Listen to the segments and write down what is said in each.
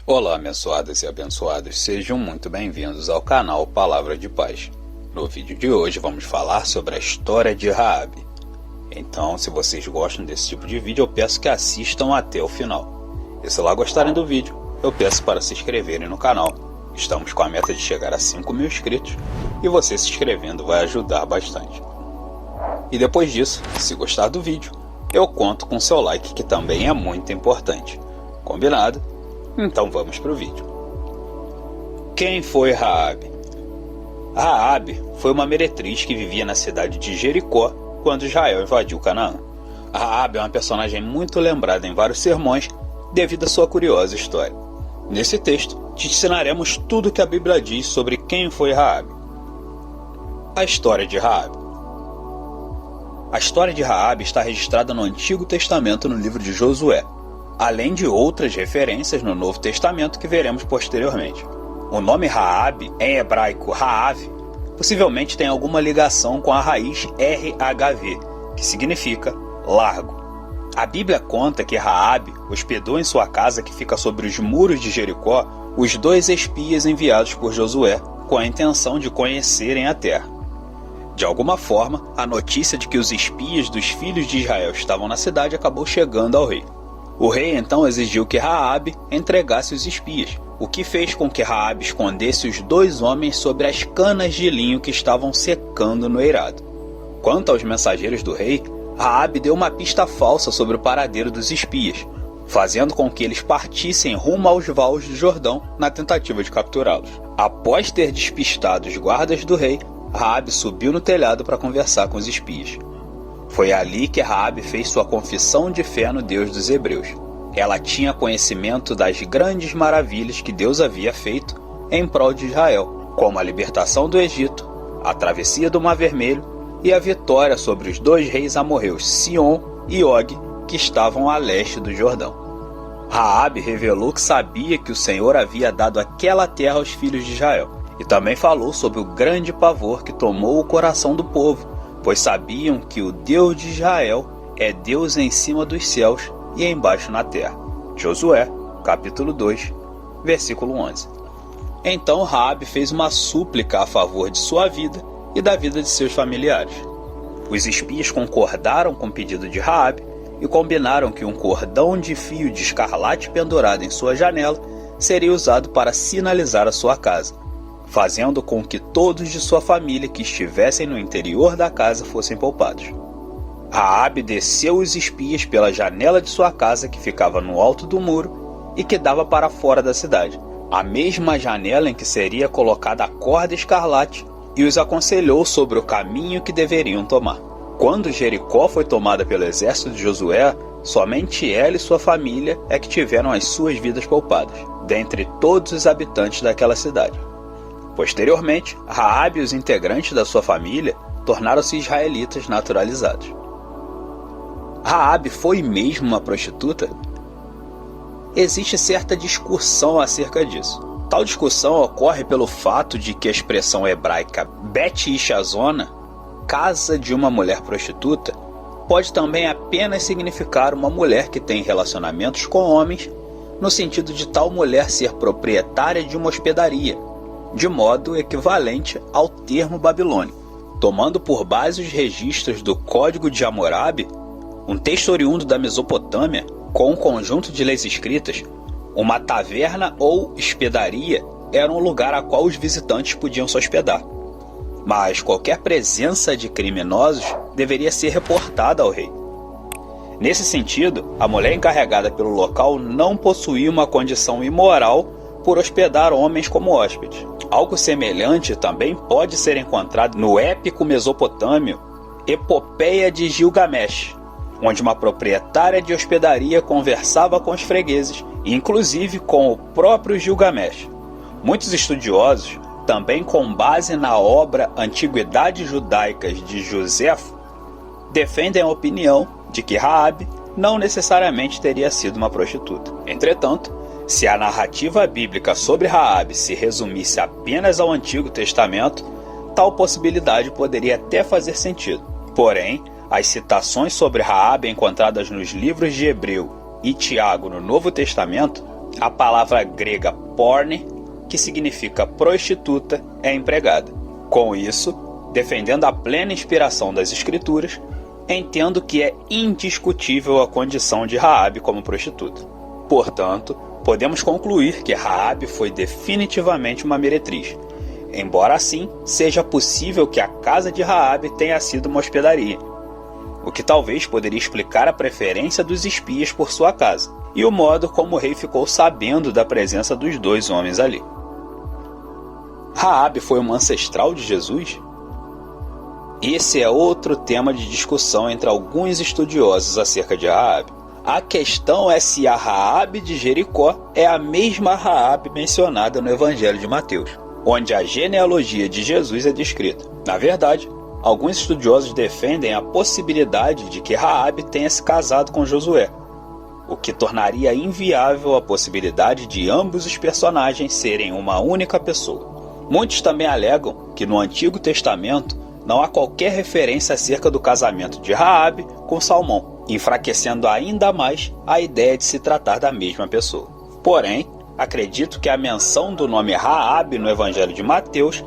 Olá, abençoadas e abençoados, sejam muito bem-vindos ao canal Palavra de Paz. No vídeo de hoje vamos falar sobre a história de Raabe. Então, se vocês gostam desse tipo de vídeo, eu peço que assistam até o final. E se lá gostarem do vídeo, eu peço para se inscreverem no canal. Estamos com a meta de chegar a 5.000 inscritos e você se inscrevendo vai ajudar bastante. E depois disso, se gostar do vídeo, eu conto com seu like, que também é muito importante. Combinado? Então vamos para o vídeo. Quem foi Raabe? Raabe foi uma meretriz que vivia na cidade de Jericó quando Israel invadiu Canaã. Raabe é uma personagem muito lembrada em vários sermões devido à sua curiosa história. Nesse texto, te ensinaremos tudo o que a Bíblia diz sobre quem foi Raabe. A história de Raabe. A história de Raabe está registrada no Antigo Testamento no livro de Josué, além de outras referências no Novo Testamento que veremos posteriormente. O nome Raabe, em hebraico Raav, possivelmente tem alguma ligação com a raiz RHV, que significa largo. A Bíblia conta que Raabe hospedou em sua casa, que fica sobre os muros de Jericó, os 2 espias enviados por Josué com a intenção de conhecerem a terra. De alguma forma, a notícia de que os espias dos filhos de Israel estavam na cidade acabou chegando ao rei. O rei então exigiu que Raabe entregasse os espias, o que fez com que Raabe escondesse os 2 homens sobre as canas de linho que estavam secando no eirado. Quanto aos mensageiros do rei, Raabe deu uma pista falsa sobre o paradeiro dos espias, fazendo com que eles partissem rumo aos vales do Jordão na tentativa de capturá-los. Após ter despistado os guardas do rei, Raabe subiu no telhado para conversar com os espias. Foi ali que Raabe fez sua confissão de fé no Deus dos Hebreus. Ela tinha conhecimento das grandes maravilhas que Deus havia feito em prol de Israel, como a libertação do Egito, a travessia do Mar Vermelho e a vitória sobre os 2 reis amorreus, Sion e Og, que estavam a leste do Jordão. Raabe revelou que sabia que o Senhor havia dado aquela terra aos filhos de Israel, e também falou sobre o grande pavor que tomou o coração do povo, pois sabiam que o Deus de Israel é Deus em cima dos céus e embaixo na terra. Josué, capítulo 2, versículo 11. Então Raabe fez uma súplica a favor de sua vida e da vida de seus familiares. Os espias concordaram com o pedido de Raabe e combinaram que um cordão de fio de escarlate pendurado em sua janela seria usado para sinalizar a sua casa, fazendo com que todos de sua família que estivessem no interior da casa fossem poupados. Raabe desceu os espias pela janela de sua casa, que ficava no alto do muro e que dava para fora da cidade, a mesma janela em que seria colocada a corda escarlate, e os aconselhou sobre o caminho que deveriam tomar. Quando Jericó foi tomada pelo exército de Josué, somente ela e sua família é que tiveram as suas vidas poupadas, dentre todos os habitantes daquela cidade. Posteriormente, Raabe e os integrantes da sua família tornaram-se israelitas naturalizados. Raabe foi mesmo uma prostituta? Existe certa discussão acerca disso. Tal discussão ocorre pelo fato de que a expressão hebraica Bet Ish Hazona, casa de uma mulher prostituta, pode também apenas significar uma mulher que tem relacionamentos com homens, no sentido de tal mulher ser proprietária de uma hospedaria, de modo equivalente ao termo babilônico. Tomando por base os registros do Código de Hammurabi, um texto oriundo da Mesopotâmia, com um conjunto de leis escritas, uma taverna ou hospedaria era um lugar a qual os visitantes podiam se hospedar. Mas qualquer presença de criminosos deveria ser reportada ao rei. Nesse sentido, a mulher encarregada pelo local não possuía uma condição imoral por hospedar homens como hóspedes. Algo semelhante também pode ser encontrado no épico mesopotâmio Epopeia de Gilgamesh, onde uma proprietária de hospedaria conversava com os fregueses, inclusive com o próprio Gilgamesh. Muitos estudiosos, também com base na obra Antiguidades Judaicas de Joséfo, defendem a opinião de que Raabe não necessariamente teria sido uma prostituta. Entretanto, se a narrativa bíblica sobre Raabe se resumisse apenas ao Antigo Testamento, tal possibilidade poderia até fazer sentido. Porém, as citações sobre Raabe encontradas nos livros de Hebreu e Tiago no Novo Testamento A palavra grega porne, que significa prostituta, é empregada. Com isso, defendendo a plena inspiração das Escrituras, entendo que é indiscutível a condição de Raabe como prostituta. Portanto, podemos concluir que Raabe foi definitivamente uma meretriz, embora assim seja possível que a casa de Raabe tenha sido uma hospedaria, o que talvez poderia explicar a preferência dos espias por sua casa e o modo como o rei ficou sabendo da presença dos dois homens ali. Raabe foi uma ancestral de Jesus? Esse é outro tema de discussão entre alguns estudiosos acerca de Raabe. A questão é se a Raabe de Jericó é a mesma Raabe mencionada no Evangelho de Mateus, onde a genealogia de Jesus é descrita. Na verdade, alguns estudiosos defendem a possibilidade de que Raabe tenha se casado com Josué, o que tornaria inviável a possibilidade de ambos os personagens serem uma única pessoa. Muitos também alegam que no Antigo Testamento não há qualquer referência acerca do casamento de Raabe com Salmão, enfraquecendo ainda mais a ideia de se tratar da mesma pessoa. Porém, acredito que a menção do nome Raabe no Evangelho de Mateus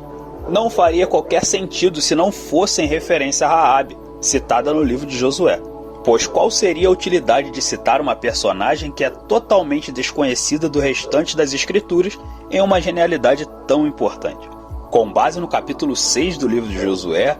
não faria qualquer sentido se não fosse em referência a Raabe, citada no livro de Josué. Pois qual seria a utilidade de citar uma personagem que é totalmente desconhecida do restante das Escrituras em uma genialidade tão importante? Com base no capítulo 6 do livro de Josué,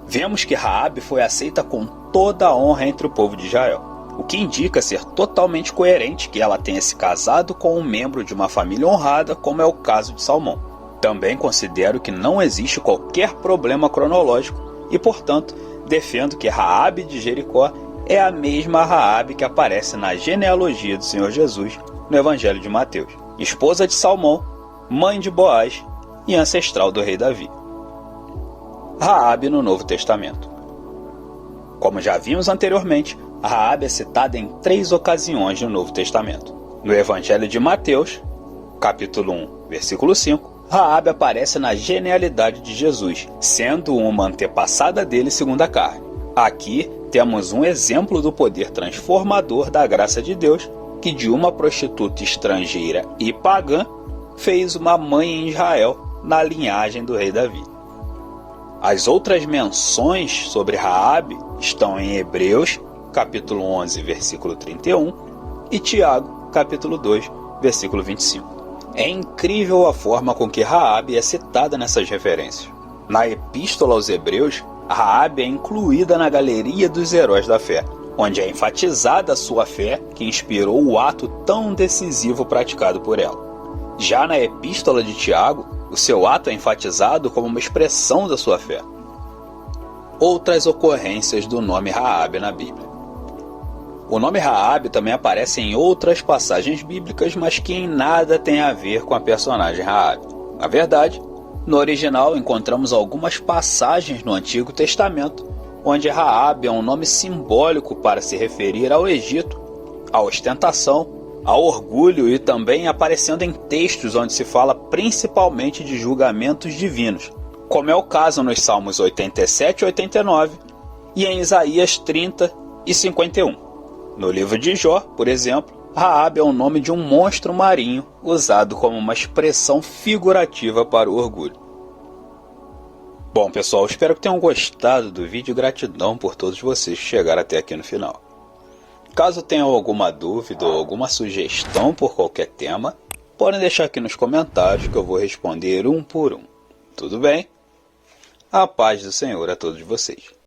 vemos que Raabe foi aceita com toda a honra entre o povo de Israel, o que indica ser totalmente coerente que ela tenha se casado com um membro de uma família honrada, como é o caso de Salmão. Também considero que não existe qualquer problema cronológico e, portanto, defendo que Raabe de Jericó é a mesma Raabe que aparece na genealogia do Senhor Jesus no Evangelho de Mateus, esposa de Salmão, mãe de Boaz e ancestral do rei Davi. Raabe no Novo Testamento. Como já vimos anteriormente, Raabe é citada em 3 ocasiões no Novo Testamento. No Evangelho de Mateus, capítulo 1, versículo 5, Raabe aparece na genialidade de Jesus, sendo uma antepassada dele segundo a carne. Aqui temos um exemplo do poder transformador da graça de Deus, que de uma prostituta estrangeira e pagã fez uma mãe em Israel na linhagem do rei Davi. As outras menções sobre Raabe estão em Hebreus, capítulo 11, versículo 31, e Tiago, capítulo 2, versículo 25. É incrível a forma com que Raabe é citada nessas referências. Na Epístola aos Hebreus, Raabe é incluída na galeria dos heróis da fé, onde é enfatizada a sua fé que inspirou o ato tão decisivo praticado por ela. Já na Epístola de Tiago, o seu ato é enfatizado como uma expressão da sua fé. Outras ocorrências do nome Raabe na Bíblia. O nome Raabe também aparece em outras passagens bíblicas, mas que em nada tem a ver com a personagem Raabe. Na verdade, no original encontramos algumas passagens no Antigo Testamento, onde Raabe é um nome simbólico para se referir ao Egito, à ostentação, ao orgulho e também aparecendo em textos onde se fala principalmente de julgamentos divinos, como é o caso nos Salmos 87 e 89 e em Isaías 30 e 51. No livro de Jó, por exemplo, Raabe é o nome de um monstro marinho usado como uma expressão figurativa para o orgulho. Bom pessoal, espero que tenham gostado do vídeo e gratidão por todos vocês que chegaram até aqui no final. Caso tenham alguma dúvida ou alguma sugestão por qualquer tema, podem deixar aqui nos comentários que eu vou responder um por um. Tudo bem? A paz do Senhor a todos vocês.